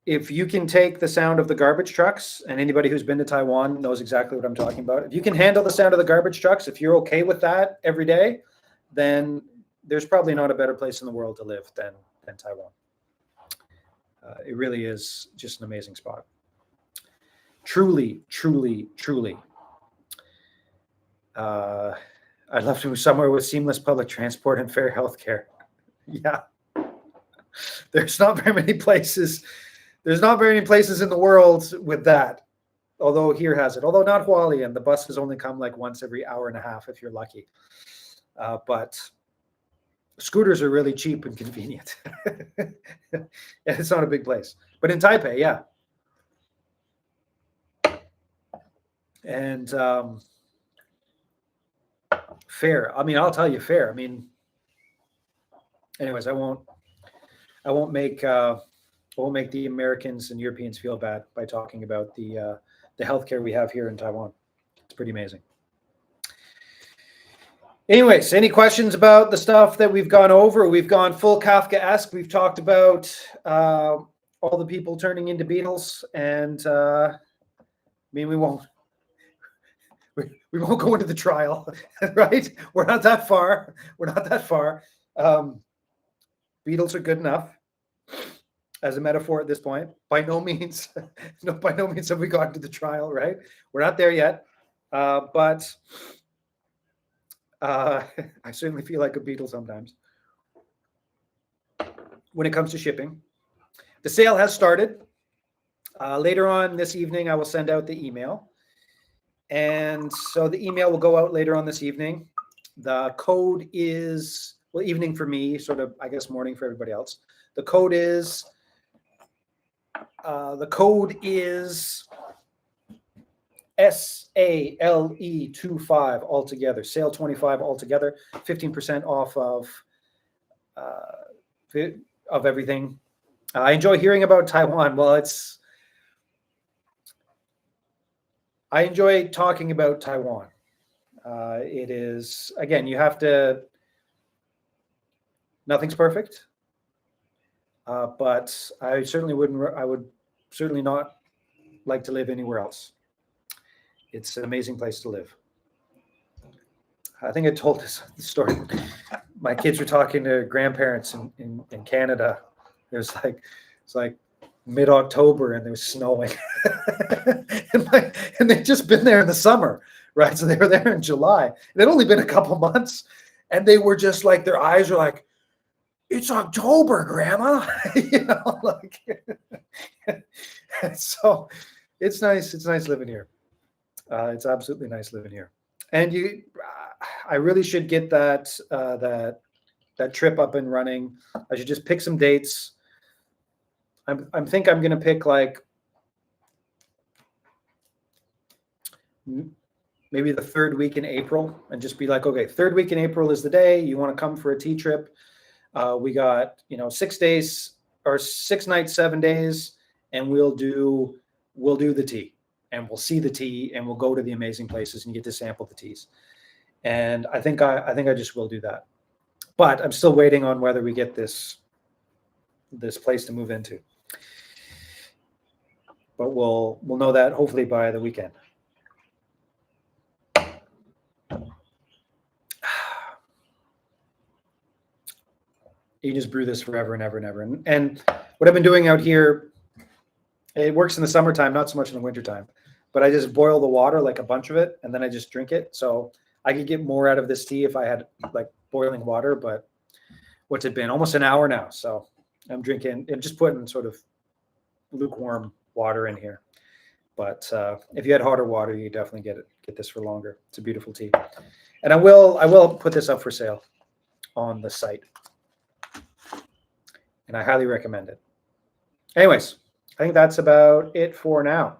if you can take the sound of the garbage trucks, and anybody who's been to Taiwan knows exactly what I'm talking about. If you can handle the sound of the garbage trucks, if you're okay with that every day, then there's probably not a better place in the world to live than Taiwan. It really is just an amazing spot. Truly, truly, truly. I'd love to move somewhere with seamless public transport and fair healthcare. Yeah. There's not very many places. There's not very many places in the world with that. Although here has it. Although not Hualien. The buses only come like once every hour and a half if you're lucky. But scooters are really cheap and convenient. And it's not a big place. But in Taipei, yeah. And fair. I mean, I'll tell you, fair. I mean, anyways, I won't make the Americans and Europeans feel bad by talking about the healthcare we have here in Taiwan. It's pretty amazing. Anyways, any questions about the stuff that we've gone over? We've gone full Kafka-esque. We've talked about all the people turning into beetles, and I mean, we won't we won't go into the trial, right? We're not that far. We're not that far. Beatles are good enough as a metaphor at this point. By no means, no, by no means have we gotten to the trial, right? We're not there yet. But I certainly feel like a Beatle sometimes when it comes to shipping. The sale has started. Later on this evening, I will send out the email. And so the email will go out later on this evening. The code is, well, evening for me, sort of, I guess, morning for everybody else. The code is SALE 25 altogether, sale 25 altogether, 15% off of everything. I enjoy hearing about Taiwan. Well, I enjoy talking about Taiwan. It is, again, you have to, nothing's perfect, but I would certainly not like to live anywhere else. It's an amazing place to live. I think I told this story. My kids were talking to grandparents in Canada. It's like mid-October and it was snowing. and they'd just been there in the summer, right? So they were there in July. It had only been a couple months, and they were just like, their eyes were like, it's October, Grandma. So it's nice. It's nice living here. It's absolutely nice living here. And I really should get that trip up and running. I should just pick some dates. I'm going to pick like maybe the third week in April and just be like, okay, third week in April is the day you want to come for a tea trip. We got, 6 days or 6 nights, 7 days, and we'll do the tea and we'll see the tea and we'll go to the amazing places and you get to sample the teas. And I think I just will do that. But I'm still waiting on whether we get this place to move into. But we'll know that hopefully by the weekend. You just brew this forever and ever and ever. And what I've been doing out here, it works in the summertime, not so much in the wintertime. But I just boil the water, like a bunch of it, and then I just drink it. So I could get more out of this tea if I had like boiling water. But what's it been? Almost an hour now. So I'm just putting sort of lukewarm water in here. But if you had hotter water, you definitely get this for longer. It's a beautiful tea. And I will put this up for sale on the site. And I highly recommend it. Anyways, I think that's about it for now.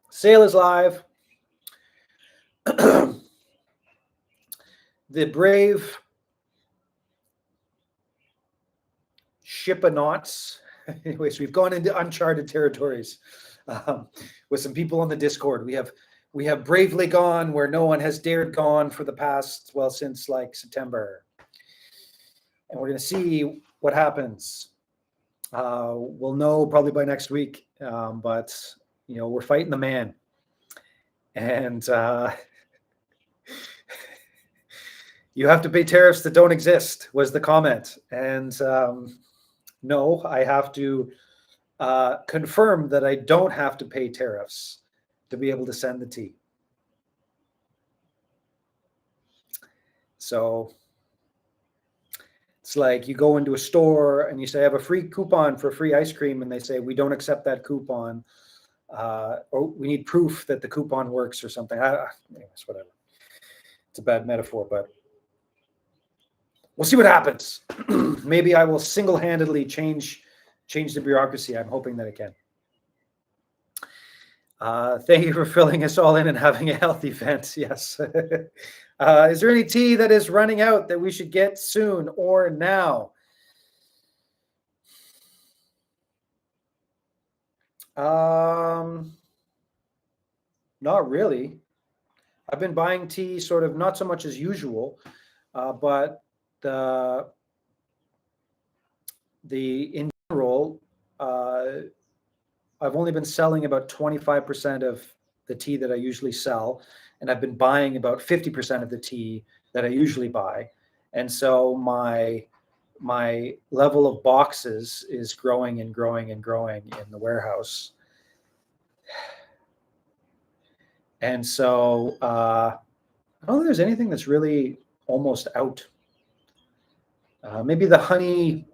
Sale is live. The brave Ship-a-Nauts. Anyways, we've gone into uncharted territories with some people on the Discord. We have bravely gone where no one has dared gone for the past, since like September. And we're going to see what happens. We'll know probably by next week. But, we're fighting the man. And you have to pay tariffs that don't exist, was the comment. And no, I have to confirm that I don't have to pay tariffs to be able to send the tea. So it's like you go into a store and you say, I have a free coupon for free ice cream. And they say, we don't accept that coupon. Or we need proof that the coupon works or something. Anyways, whatever. It's a bad metaphor, but we'll see what happens. Maybe I will single-handedly change the bureaucracy. I'm hoping that it can. Thank you for filling us all in and having a healthy event. Yes. Is there any tea that is running out that we should get soon or now? Not really. I've been buying tea sort of not so much as usual, but in general, I've only been selling about 25% the tea that I usually sell, and I've been buying about 50% of the tea that I usually buy. And so my level of boxes is growing and growing and growing in the warehouse. And so I don't think there's anything that's really almost out. Maybe the honey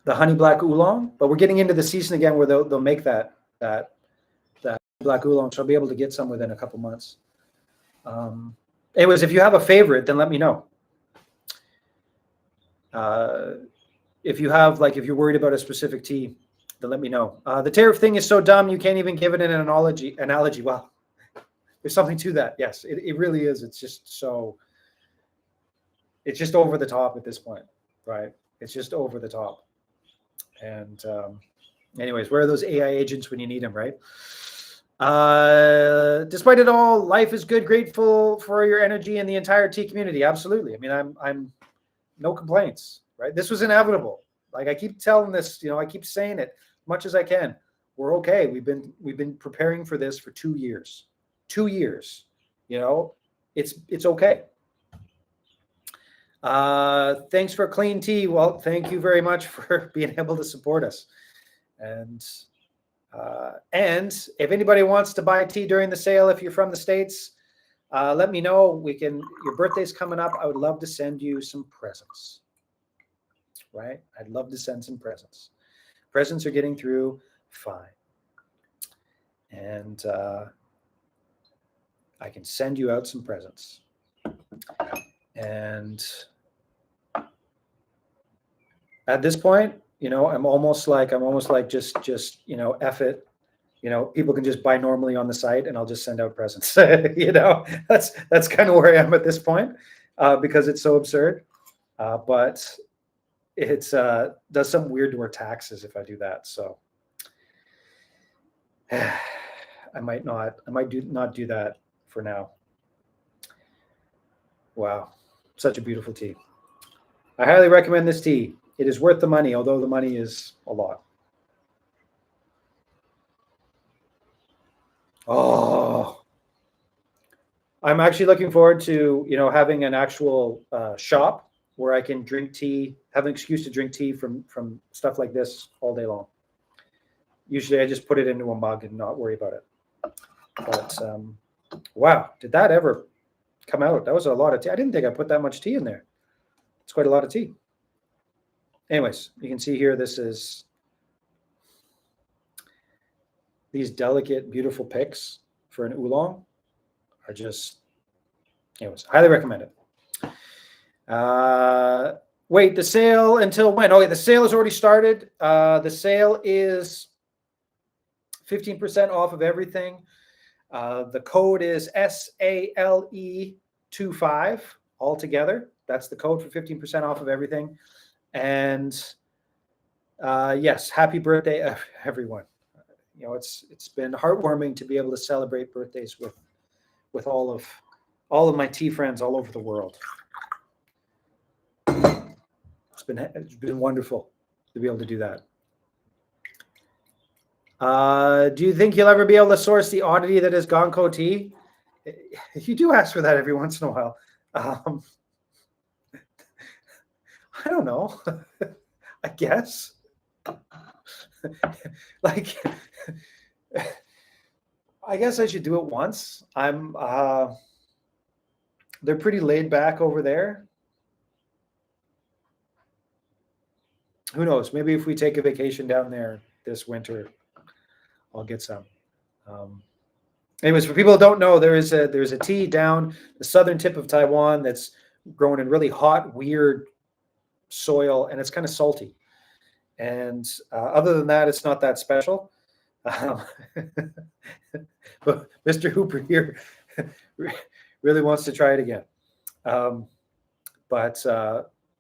black oolong, but we're getting into the season again where they'll make that black oolong, so I'll be able to get some within a couple months. Anyways, if you have a favorite, then let me know. If you're worried about a specific tea, then let me know. The tariff thing is so dumb, you can't even give it an analogy. Well, there's something to that. Yes, it really is. It's just over the top at this point, right? It's just over the top. And anyways, where are those AI agents when you need them, right? Despite it all, life is good. Grateful for your energy and the entire tea community. Absolutely. I mean, I'm no complaints, right? This was inevitable. Like I keep telling this, I keep saying it as much as I can. We're okay. We've been preparing for this for 2 years. 2 years. It's okay. Thanks for clean tea. Well, thank you very much for being able to support us. And if anybody wants to buy tea during the sale, if you're from the States, let me know. Your birthday's coming up. I would love to send you some presents, right? I'd love to send some presents. Presents are getting through fine. And I can send you out some presents. And at this point, I'm almost like just F it. People can just buy normally on the site, and I'll just send out presents. That's kind of where I am at this point, because it's so absurd. But it's does something weird to our taxes if I do that. So I might not do that for now. Wow, such a beautiful tea. I highly recommend this tea. It is worth the money, although the money is a lot. Oh, I'm actually looking forward to, having an actual shop where I can drink tea, have an excuse to drink tea from stuff like this all day long. Usually I just put it into a mug and not worry about it. But wow, did that ever come out? That was a lot of tea. I didn't think I put that much tea in there. It's quite a lot of tea. Anyways, you can see here, this is these delicate, beautiful picks for an oolong are just, anyways, highly recommend it. Wait, the sale until when? Oh, yeah, the sale has already started. The sale is 15% off of everything. The code is SALE25 altogether. That's the code for 15% off of everything. And yes, happy birthday, everyone. It's been heartwarming to be able to celebrate birthdays with all of my tea friends all over the world. It's been wonderful to be able to do that. Do you think you'll ever be able to source the oddity that is Gonko tea? You do ask for that every once in a while. I don't know. I guess. Like, I guess I should do it once. They're pretty laid back over there. Who knows? Maybe if we take a vacation down there this winter, I'll get some. Anyways, for people who don't know, there's a tea down the southern tip of Taiwan that's grown in really hot, weird soil, and it's kind of salty. And other than that, it's not that special. But Mr. Hooper here really wants to try it again. But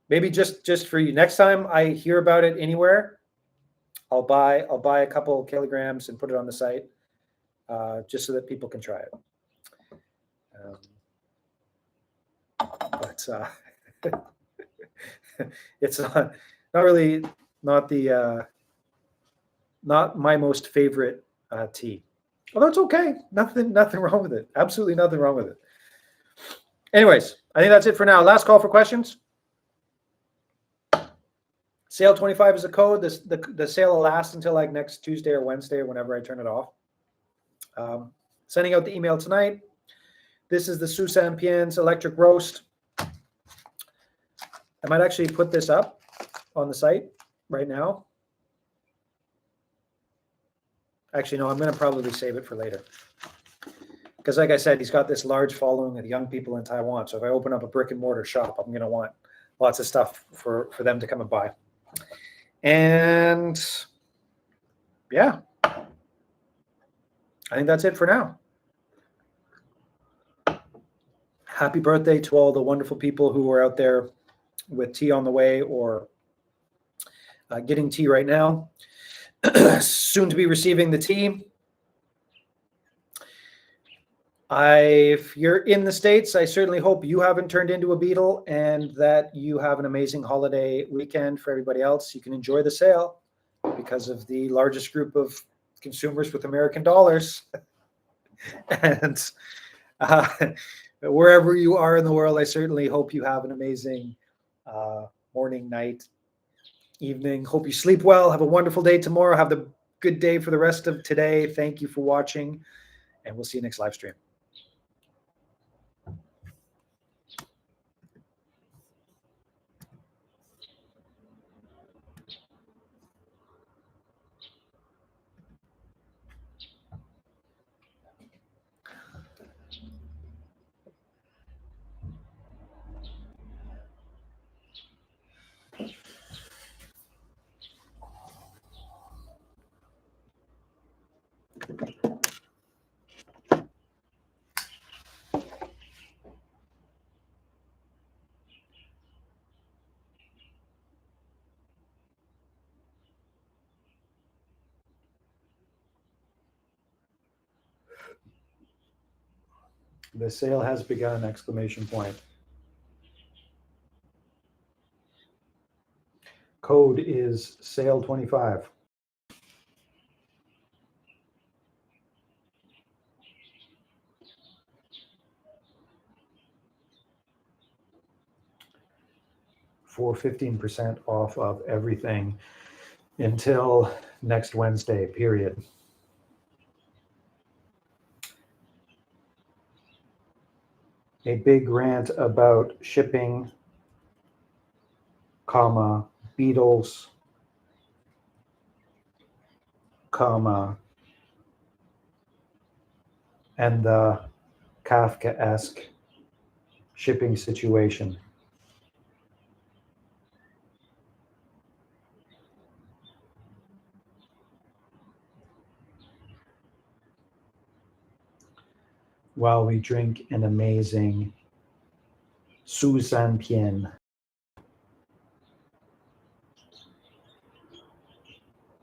maybe just for you, next time I hear about it anywhere, I'll buy a couple kilograms and put it on the site, just so that people can try it. But it's not my most favorite tea. Although it's okay. Nothing wrong with it. Absolutely nothing wrong with it. Anyways, I think that's it for now. Last call for questions. Sale 25 is a code. The sale will last until like next Tuesday or Wednesday or whenever I turn it off. Sending out the email tonight. This is the Susan Pien's electric roast. I might actually put this up on the site right now. Actually, no, I'm going to probably save it for later. Because like I said, he's got this large following of young people in Taiwan. So if I open up a brick and mortar shop, I'm going to want lots of stuff for them to come and buy. And yeah, I think that's it for now. Happy birthday to all the wonderful people who are out there with tea on the way or getting tea right now. Soon to be receiving the tea. If you're in the States, I certainly hope you haven't turned into a beetle and that you have an amazing holiday weekend. For everybody else, you can enjoy the sale because of the largest group of consumers with American dollars. And wherever you are in the world, I certainly hope you have an amazing morning, night, evening. Hope you sleep well. Have a wonderful day tomorrow. Have the good day for the rest of today. Thank you for watching, and we'll see you next live stream. The sale has begun! Exclamation point. Code is sale 25. For 15% off of everything until next Wednesday, period. A big rant about shipping, comma, Beatles, comma, and the Kafka-esque shipping situation. While we drink an amazing Susan Pien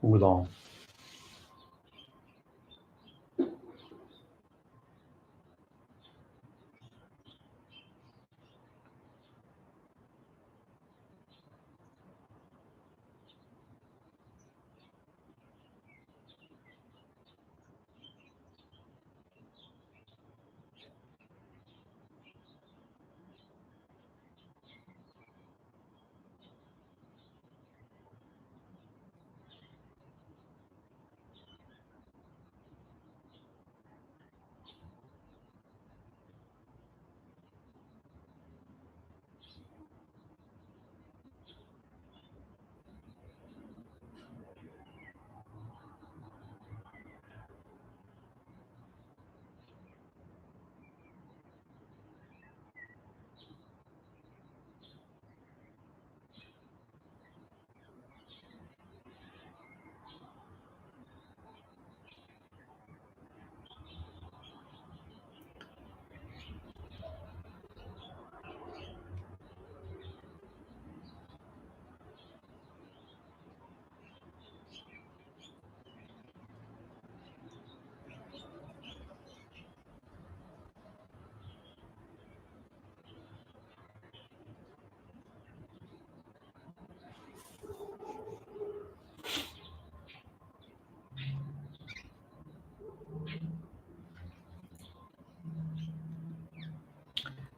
oolong.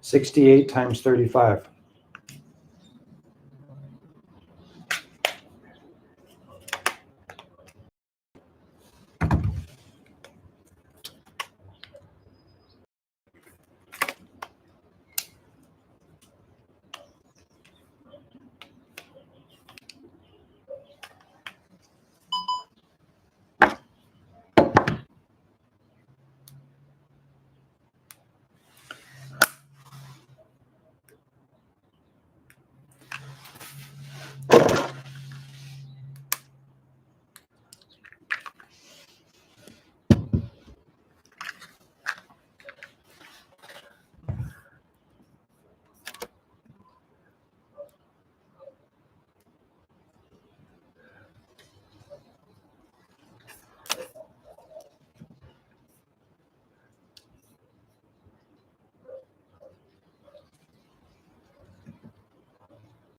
68 times 35.